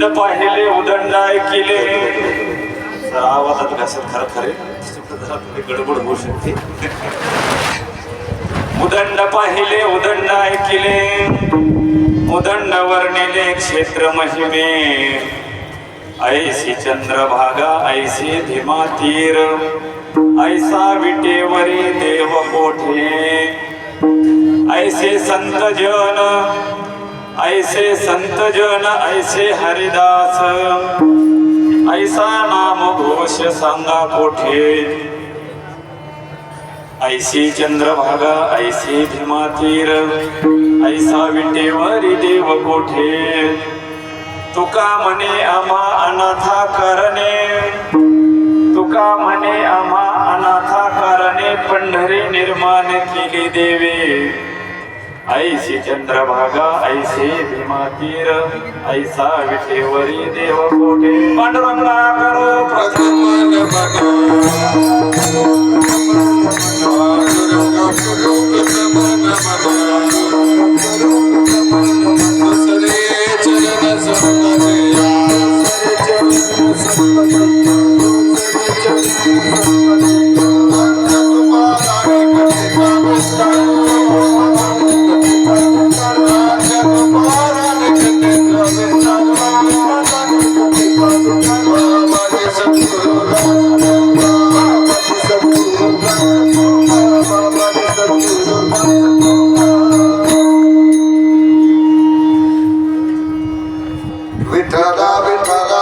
उदंड पाहिले उदंड ऐकिले. आवाजात घासत खरं खरे गडबड होऊ शकते. उदंड पाहिले उदंड ऐकिले, उदंड वर्णिले क्षेत्र महिमे. ऐसी चंद्रभागा ऐसी धीमा तीर, ऐसा विटेवरी देव कोठे. ऐसे संत जन ऐसे संत जन ऐसे हरिदास, ऐसा नाम घोष सांगा कोठे. ऐसी चंद्रभागा ऐसी भीमा तीर, ऐसा विटेवरी देव कोठे. तुका म्हणे आम्हा अनाथा करणे, तुका म्हणे आम्हा अनाथा करणे. पंढरी निर्माण केली देवे. ऐसी चंद्रभागा ऐसे भीमा तीर, ऐसा विटेवरी देव कोठे. पांडुरंगा करो प्रथम विठ्ठला विठ्ठला